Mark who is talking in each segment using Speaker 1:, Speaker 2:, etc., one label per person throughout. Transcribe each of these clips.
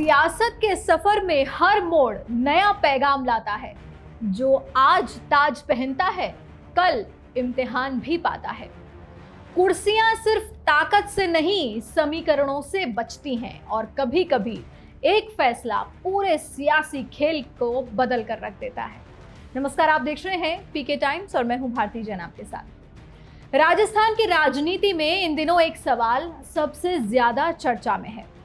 Speaker 1: सियासत के सफर में हर मोड़ नया पैगाम लाता है। जो आज ताज पहनता है, कल इम्तिहान भी पाता है। कुर्सियां सिर्फ ताकत से नहीं, समीकरणों से बचती हैं और कभी कभी एक फैसला पूरे सियासी खेल को बदल कर रख देता है। नमस्कार, आप देख रहे हैं पीके टाइम्स और मैं हूं भारती जैन आपके साथ। राजस्थान की राजनीति में इन दिनों एक सवाल सबसे ज्यादा चर्चा में है।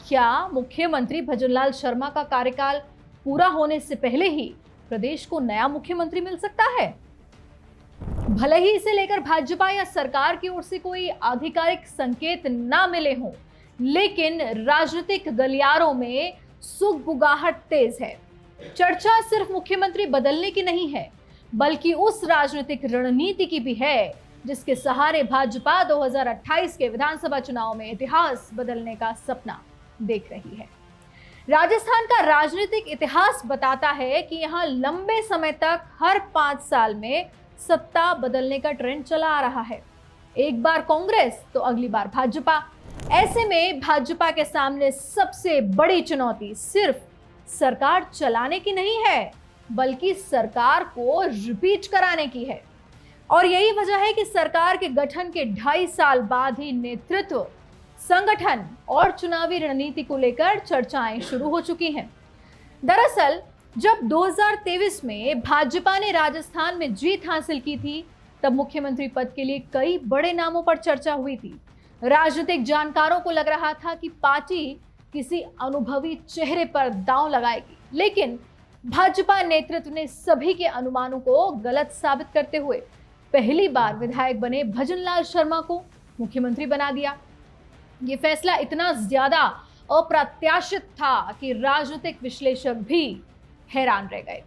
Speaker 1: क्या मुख्यमंत्री भजनलाल शर्मा का कार्यकाल पूरा होने से पहले ही प्रदेश को नया मुख्यमंत्री मिल सकता है? भले ही इसे लेकर भाजपा या सरकार की ओर से कोई आधिकारिक संकेत ना मिले हों, लेकिन राजनीतिक गलियारों में सुगबुगाहट तेज है। चर्चा सिर्फ मुख्यमंत्री बदलने की नहीं है, बल्कि उस राजनीतिक रणनीति की भी है जिसके सहारे भाजपा 2028 के विधानसभा चुनाव में इतिहास बदलने का सपना देख रही है। राजस्थान का राजनीतिक इतिहास बताता है कि यहां लंबे समय तक हर 5 साल में सत्ता बदलने का ट्रेंड चला आ रहा है। एक बार कांग्रेस तो अगली बार भाजपा। ऐसे में भाजपा के सामने सबसे बड़ी चुनौती सिर्फ सरकार चलाने की नहीं है, बल्कि सरकार को रिपीट कराने की है। और यही वजह है कि सरकार के गठन के 2.5 साल बाद ही नेतृत्व, संगठन और चुनावी रणनीति को लेकर चर्चाएं शुरू हो चुकी हैं। दरअसल जब 2023 में भाजपा ने राजस्थान में जीत हासिल की थी, तब मुख्यमंत्री पद के लिए कई बड़े नामों पर चर्चा हुई थी। राजनीतिक जानकारों को लग रहा था कि पार्टी किसी अनुभवी चेहरे पर दांव लगाएगी, लेकिन भाजपा नेतृत्व ने सभी के अनुमानों को गलत साबित करते हुए पहली बार विधायक बने भजनलाल शर्मा को मुख्यमंत्री बना दिया। ये फैसला इतना ज्यादा अप्रत्याशित था कि राजनीतिक विश्लेषक भी हैरान रह गए।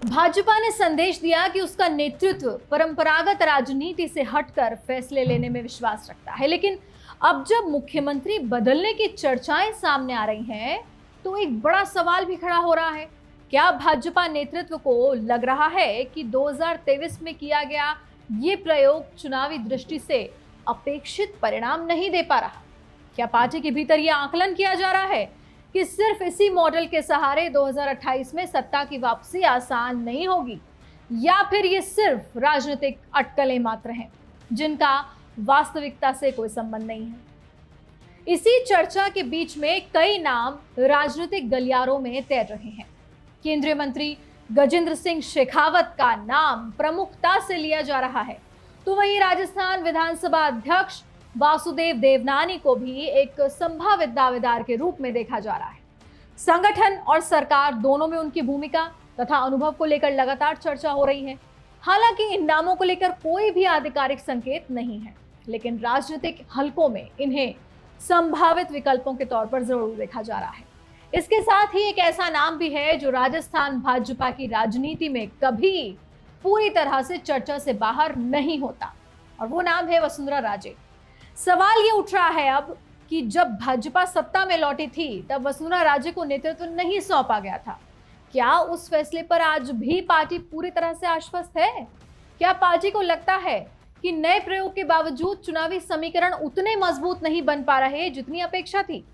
Speaker 1: भाजपा ने संदेश दिया कि उसका नेतृत्व परंपरागत राजनीति से हटकर फैसले लेने में विश्वास रखता है, लेकिन अब जब मुख्यमंत्री बदलने की चर्चाएं सामने आ रही हैं, तो एक बड़ा सवाल भी खड़ा हो रहा है। क्या भाजपा नेतृत्व को लग रहा है कि 2023 में किया गया ये प्रयोग चुनावी दृष्टि से अपेक्षित परिणाम नहीं दे पा रहा? क्या पार्टी के भीतर यह आकलन किया जा रहा है कि सिर्फ इसी मॉडल के सहारे 2028 में सत्ता की वापसी आसान नहीं होगी, या फिर ये सिर्फ राजनीतिक अटकलें मात्र हैं जिनका वास्तविकता से कोई संबंध नहीं है? इसी चर्चा के बीच में कई नाम राजनीतिक गलियारों में तैर रहे हैं। केंद्रीय मंत्री गजेंद्र सिंह शेखावत का नाम प्रमुखता से लिया जा रहा है, तो वहीं राजस्थान विधानसभा अध्यक्ष वासुदेव देवनानी को भी एक संभावित दावेदार के रूप में देखा जा रहा है। संगठन और सरकार दोनों में उनकी भूमिका तथा अनुभव को लेकर लगातार चर्चा हो रही है। हालांकि इन नामों को लेकर कोई भी आधिकारिक संकेत नहीं है, लेकिन राजनीतिक हलकों में इन्हें संभावित विकल्पों के तौर पर जरूर देखा जा रहा है। इसके साथ ही एक ऐसा नाम भी है जो राजस्थान भाजपा की राजनीति में कभी पूरी तरह से चर्चा से बाहर नहीं होता, और वो नाम है वसुंधरा राजे। सवाल ये उठ रहा है अब कि जब भाजपा सत्ता में लौटी थी, तब वसुंधरा राजे को नेतृत्व नहीं सौंपा गया था। क्या उस फैसले पर आज भी पार्टी पूरी तरह से आश्वस्त है? क्या पार्टी को लगता है कि नए प्रयोग के बावजूद चुनावी समीकरण उतने मजबूत नहीं बन पा रहे जितनी अपेक्षा थी?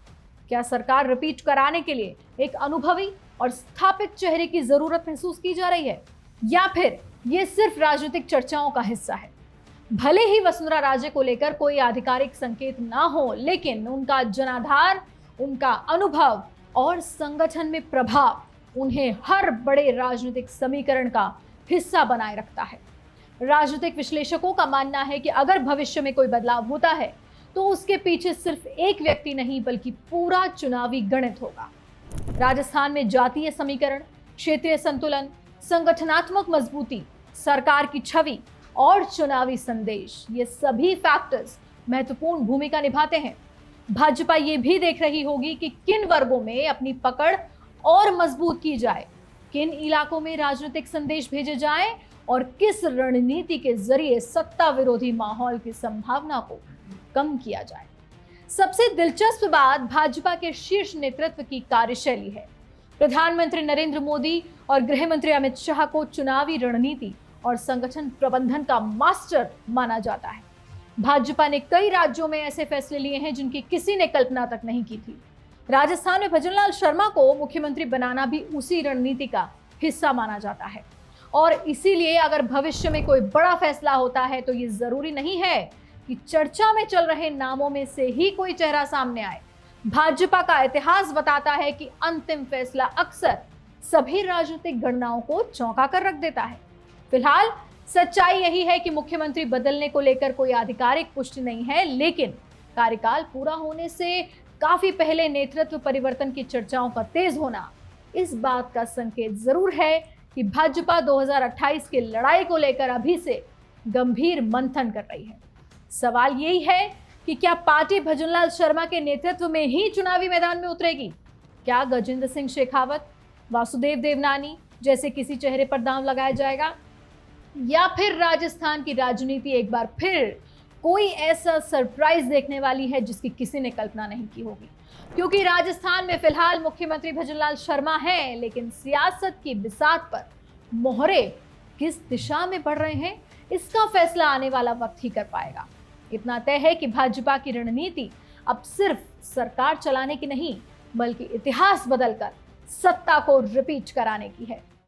Speaker 1: क्या सरकार रिपीट कराने के लिए एक अनुभवी और स्थापित चेहरे की जरूरत महसूस की जा रही है, या फिर ये सिर्फ राजनीतिक चर्चाओं का हिस्सा है? भले ही वसुंधरा राजे को लेकर कोई आधिकारिक संकेत ना हो, लेकिन उनका जनाधार, उनका अनुभव और संगठन में प्रभाव उन्हें हर बड़े राजनीतिक समीकरण का हिस्सा बनाए रखता है। राजनीतिक विश्लेषकों का मानना है कि अगर भविष्य में कोई बदलाव होता है, तो उसके पीछे सिर्फ एक व्यक्ति नहीं, बल्कि पूरा चुनावी गणित होगा। राजस्थान में जातीय समीकरण, क्षेत्रीय संतुलन, संगठनात्मक मजबूती, सरकार की छवि और चुनावी संदेश, ये सभी फैक्टर्स महत्वपूर्ण भूमिका निभाते हैं। भाजपा ये भी देख रही होगी कि किन वर्गों में अपनी पकड़ और मजबूत की जाए, किन इलाकों में राजनीतिक संदेश भेजे जाएं और किस रणनीति के जरिए सत्ता विरोधी माहौल की संभावना को कम किया जाए। सबसे दिलचस्प बात भाजपा के शीर्ष नेतृत्व की कार्यशैली है। प्रधानमंत्री नरेंद्र मोदी और गृह मंत्री अमित शाह को चुनावी रणनीति और संगठन प्रबंधन का मास्टर माना जाता है। भाजपा ने कई राज्यों में ऐसे फैसले लिए हैं जिनकी किसी ने कल्पना तक नहीं की थी। राजस्थान में भजनलाल शर्मा को मुख्यमंत्री बनाना भी उसी रणनीति का हिस्सा माना जाता है और इसीलिए अगर भविष्य में कोई बड़ा फैसला होता है तो ये जरूरी नहीं है कि चर्चा में चल रहे नामों में से ही कोई चेहरा सामने आए। भाजपा का इतिहास बताता है कि अंतिम फैसला अक्सर सभी राजनीतिक गणनाओं को चौंका कर रख देता है। फिलहाल सच्चाई यही है कि मुख्यमंत्री बदलने को लेकर कोई आधिकारिक पुष्टि नहीं है, लेकिन कार्यकाल पूरा होने से काफी पहले नेतृत्व परिवर्तन की चर्चाओं का तेज होना इस बात का संकेत जरूर है कि भाजपा 2028 की लड़ाई को लेकर अभी से गंभीर मंथन कर रही है। सवाल यही है कि क्या पार्टी भजनलाल शर्मा के नेतृत्व में ही चुनावी मैदान में उतरेगी? क्या गजेंद्र सिंह शेखावत, वासुदेव देवनानी जैसे किसी चेहरे पर दांव लगाया जाएगा, या फिर राजस्थान की राजनीति एक बार फिर कोई ऐसा सरप्राइज देखने वाली है जिसकी किसी ने कल्पना नहीं की होगी? क्योंकि राजस्थान में फिलहाल मुख्यमंत्री भजनलाल शर्मा हैं, लेकिन सियासत की बिसात पर मोहरे किस दिशा में बढ़ रहे हैं, इसका फैसला आने वाला वक्त ही कर पाएगा। इतना तय है कि भाजपा की रणनीति अब सिर्फ सरकार चलाने की नहीं, बल्कि इतिहास बदलकर सत्ता को रिपीट कराने की है।